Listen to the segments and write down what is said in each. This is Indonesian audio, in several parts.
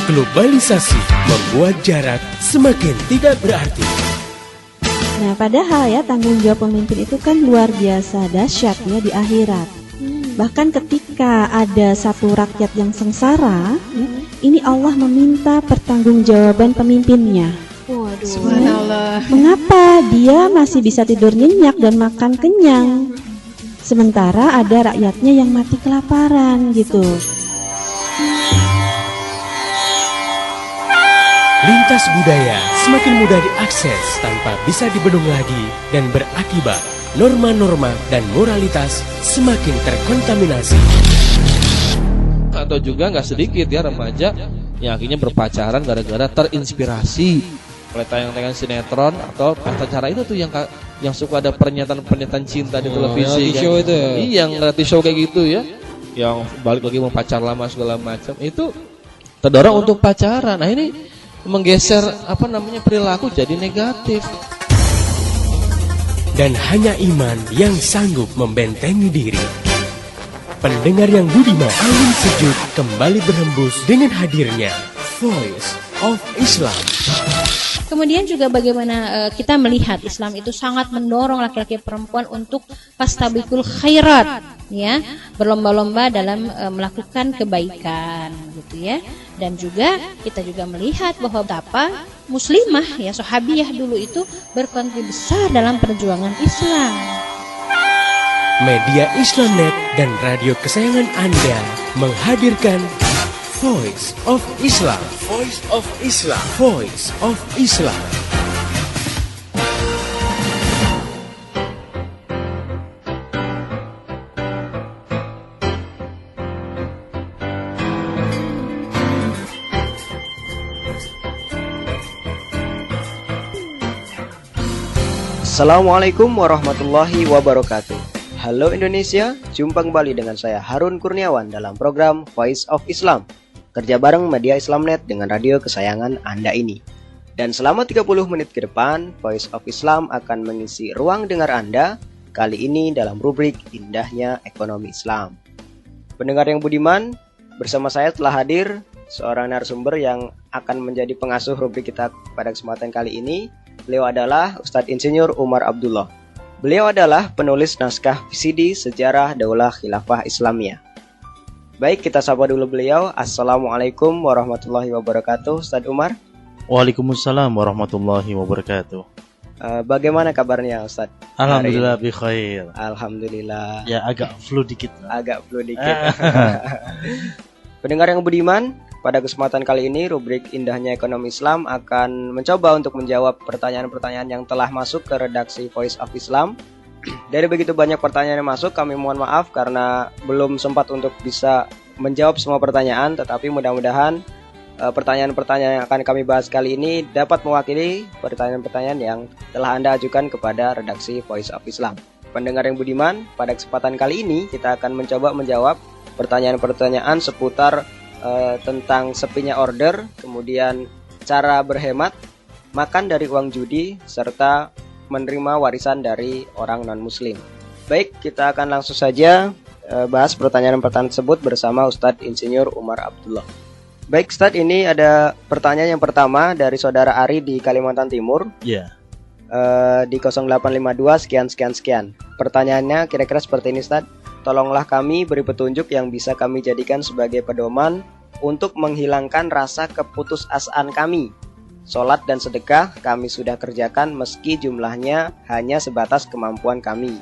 Globalisasi membuat jarak semakin tidak berarti. Nah, padahal ya tanggung jawab pemimpin itu kan luar biasa dahsyat ya di akhirat. Bahkan ketika ada satu rakyat yang sengsara, ya, ini Allah meminta pertanggungjawaban pemimpinnya. Waduh. Subhanallah. Mengapa dia masih bisa tidur nyenyak dan makan kenyang, sementara ada rakyatnya yang mati kelaparan gitu. Lintas budaya semakin mudah diakses tanpa bisa dibendung lagi dan berakibat norma-norma dan moralitas semakin terkontaminasi. Atau juga nggak sedikit ya remaja yang akhirnya berpacaran gara-gara terinspirasi oleh tayangan-tayangan sinetron atau acara itu tuh yang suka ada pernyataan cinta di televisi reality show itu ya? Iya, yang reality show kayak gitu ya, yang balik lagi mau pacar lama segala macam itu terdorong untuk pacaran. Nah ini menggeser perilaku jadi negatif. Dan hanya iman yang sanggup membentengi diri. Pendengar yang budiman, angin sejuk kembali berhembus dengan hadirnya Voice of Islam. Kemudian juga bagaimana kita melihat Islam itu sangat mendorong laki-laki perempuan untuk fastabiqul khairat, ya, berlomba-lomba dalam melakukan kebaikan, gitu ya. Dan juga kita juga melihat bahwa betapa muslimah ya sahabiyah dulu itu berkontribusi besar dalam perjuangan Islam. Media Islamnet dan radio kesayangan Anda menghadirkan Voice of Islam. Voice of Islam. Voice of Islam. Assalamualaikum warahmatullahi wabarakatuh. Halo Indonesia, jumpa kembali dengan saya Harun Kurniawan dalam program Voice of Islam. Kerja bareng Media Islamnet dengan radio kesayangan Anda ini. Dan selama 30 menit ke depan, Voice of Islam akan mengisi ruang dengar Anda, kali ini dalam rubrik Indahnya Ekonomi Islam. Pendengar yang budiman, bersama saya telah hadir seorang narasumber yang akan menjadi pengasuh rubrik kita pada kesempatan kali ini. Beliau adalah Ustadz Insinyur Umar Abdullah. Beliau adalah penulis naskah VCD Sejarah Daulah Khilafah Islamiyah. Baik, kita sapa dulu beliau. Assalamualaikum warahmatullahi wabarakatuh, Ustadz Umar. Waalaikumsalam warahmatullahi wabarakatuh. Bagaimana kabarnya, Ustadz? Alhamdulillah bi khair. Alhamdulillah. Ya agak flu dikit. Pendengar yang budiman, pada kesempatan kali ini rubrik Indahnya Ekonomi Islam akan mencoba untuk menjawab pertanyaan-pertanyaan yang telah masuk ke redaksi Voice of Islam. Dari begitu banyak pertanyaan yang masuk, kami mohon maaf karena belum sempat untuk bisa menjawab semua pertanyaan, tetapi mudah-mudahan pertanyaan-pertanyaan yang akan kami bahas kali ini dapat mewakili pertanyaan-pertanyaan yang telah Anda ajukan kepada redaksi Voice of Islam. Pendengar yang budiman, pada kesempatan kali ini kita akan mencoba menjawab pertanyaan-pertanyaan seputar tentang sepinya order, kemudian cara berhemat, makan dari uang judi, serta menerima warisan dari orang non-muslim. Baik, kita akan langsung saja bahas pertanyaan-pertanyaan tersebut bersama Ustadz Insinyur Umar Abdullah. Baik Ustadz, ini ada pertanyaan yang pertama dari Saudara Ari di Kalimantan Timur. Iya. Di 0852 sekian. Pertanyaannya kira-kira seperti ini Ustadz. Tolonglah kami beri petunjuk yang bisa kami jadikan sebagai pedoman untuk menghilangkan rasa keputusasaan kami. Sholat dan sedekah kami sudah kerjakan meski jumlahnya hanya sebatas kemampuan kami.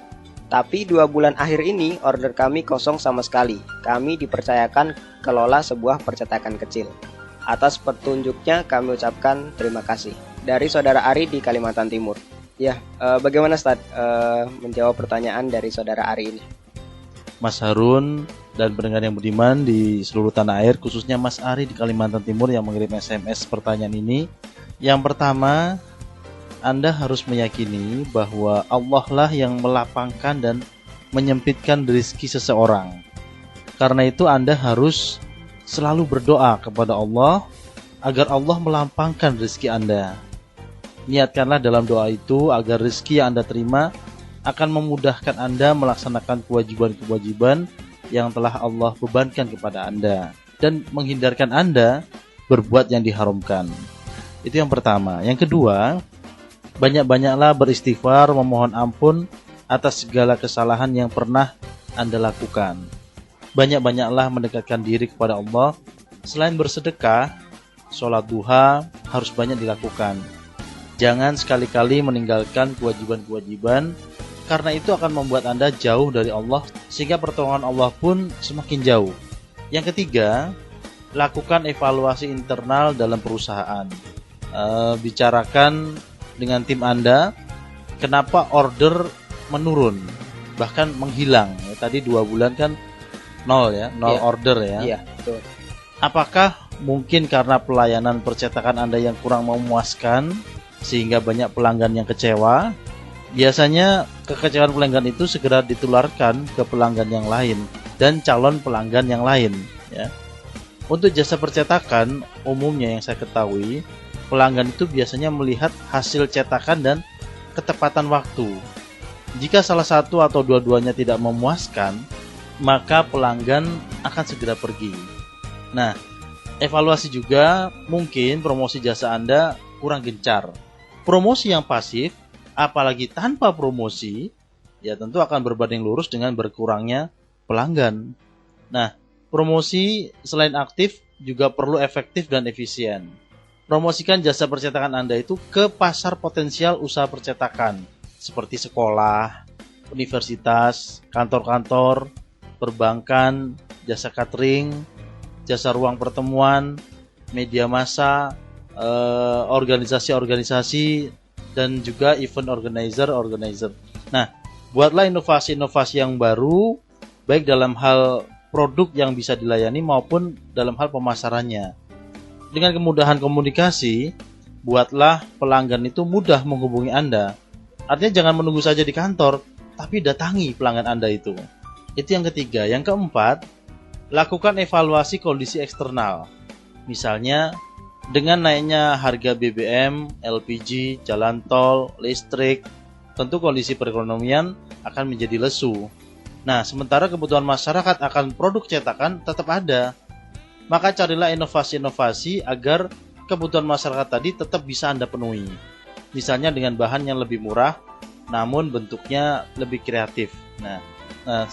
Tapi 2 bulan akhir ini order kami kosong sama sekali. Kami dipercayakan kelola sebuah percetakan kecil. Atas petunjuknya kami ucapkan terima kasih. Dari Saudara Ari di Kalimantan Timur. Ya, bagaimana Ustaz menjawab pertanyaan dari Saudara Ari ini? Mas Harun dan pendengar yang budiman di seluruh tanah air, khususnya Mas Ari di Kalimantan Timur yang mengirim SMS pertanyaan ini. Yang pertama, Anda harus meyakini bahwa Allah lah yang melapangkan dan menyempitkan rezeki seseorang. Karena itu Anda harus selalu berdoa kepada Allah agar Allah melampangkan rezeki Anda. Niatkanlah dalam doa itu agar rezeki yang Anda terima akan memudahkan Anda melaksanakan kewajiban-kewajiban yang telah Allah bebankan kepada Anda dan menghindarkan Anda berbuat yang diharamkan. Itu yang pertama. Yang kedua, banyak-banyaklah beristighfar, memohon ampun atas segala kesalahan yang pernah Anda lakukan. Banyak-banyaklah mendekatkan diri kepada Allah. Selain bersedekah, sholat duha harus banyak dilakukan. Jangan sekali-kali meninggalkan kewajiban-kewajiban, karena itu akan membuat Anda jauh dari Allah, sehingga pertolongan Allah pun semakin jauh. Yang ketiga, lakukan evaluasi internal dalam perusahaan. Bicarakan dengan tim Anda, kenapa order menurun, bahkan menghilang. Tadi 2 bulan kan nol order ya. Iya, betul. Apakah mungkin karena pelayanan percetakan Anda yang kurang memuaskan sehingga banyak pelanggan yang kecewa? Biasanya kekecewaan pelanggan itu segera ditularkan ke pelanggan yang lain dan calon pelanggan yang lain ya. Untuk jasa percetakan, umumnya yang saya ketahui, pelanggan itu biasanya melihat hasil cetakan dan ketepatan waktu. Jika salah satu atau dua-duanya tidak memuaskan, maka pelanggan akan segera pergi. Nah, evaluasi juga mungkin promosi jasa Anda kurang gencar. Promosi yang pasif, apalagi tanpa promosi, ya tentu akan berbanding lurus dengan berkurangnya pelanggan. Nah, promosi selain aktif juga perlu efektif dan efisien. Promosikan jasa percetakan Anda itu ke pasar potensial usaha percetakan, seperti sekolah, universitas, kantor-kantor, perbankan, jasa catering, jasa ruang pertemuan, media massa, organisasi-organisasi, dan juga event organizer. Nah, buatlah inovasi-inovasi yang baru, baik dalam hal produk yang bisa dilayani maupun dalam hal pemasarannya. Dengan kemudahan komunikasi, buatlah pelanggan itu mudah menghubungi Anda. Artinya jangan menunggu saja di kantor, tapi datangi pelanggan Anda itu. Itu yang ketiga. Yang keempat, lakukan evaluasi kondisi eksternal. Misalnya, dengan naiknya harga BBM, LPG, jalan tol, listrik, tentu kondisi perekonomian akan menjadi lesu. Nah, sementara kebutuhan masyarakat akan produk cetakan tetap ada. Maka carilah inovasi-inovasi agar kebutuhan masyarakat tadi tetap bisa Anda penuhi. Misalnya dengan bahan yang lebih murah, namun bentuknya lebih kreatif. Nah,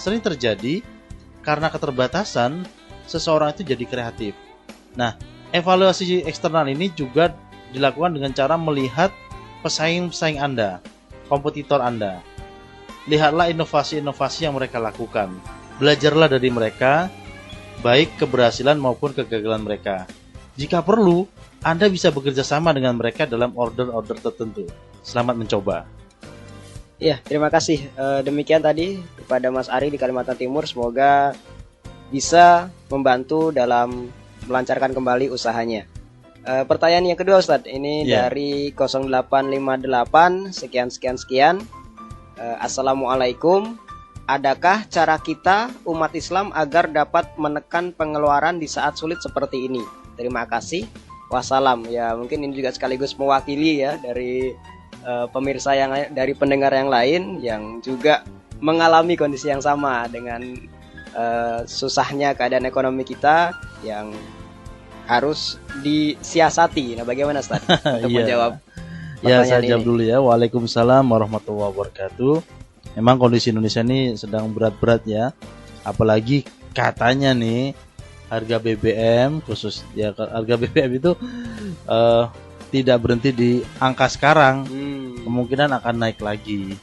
sering terjadi karena keterbatasan, seseorang itu jadi kreatif. Nah, evaluasi eksternal ini juga dilakukan dengan cara melihat pesaing-pesaing Anda, kompetitor Anda. Lihatlah inovasi-inovasi yang mereka lakukan. Belajarlah dari mereka, baik keberhasilan maupun kegagalan mereka. Jika perlu, Anda bisa bekerja sama dengan mereka dalam order-order tertentu. Selamat mencoba. Ya, terima kasih. Demikian tadi kepada Mas Ari di Kalimantan Timur. Semoga bisa membantu dalam melancarkan kembali usahanya. Pertanyaan yang kedua, Ustadz. Ini dari 0858 sekian. Assalamualaikum. Adakah cara kita umat Islam agar dapat menekan pengeluaran di saat sulit seperti ini? Terima kasih. Wassalam. Ya, mungkin ini juga sekaligus mewakili ya dari pemirsa dari pendengar yang lain yang juga mengalami kondisi yang sama dengan susahnya keadaan ekonomi kita yang harus disiasati. Nah, bagaimana Ustaz untuk menjawab pertanyaan saya ini? jawab dulu ya. Waalaikumsalam warahmatullahi wabarakatuh. Memang kondisi Indonesia ini sedang berat-berat ya. Apalagi katanya nih harga BBM khusus ya, harga BBM itu tidak berhenti di angka sekarang. Kemungkinan akan naik lagi.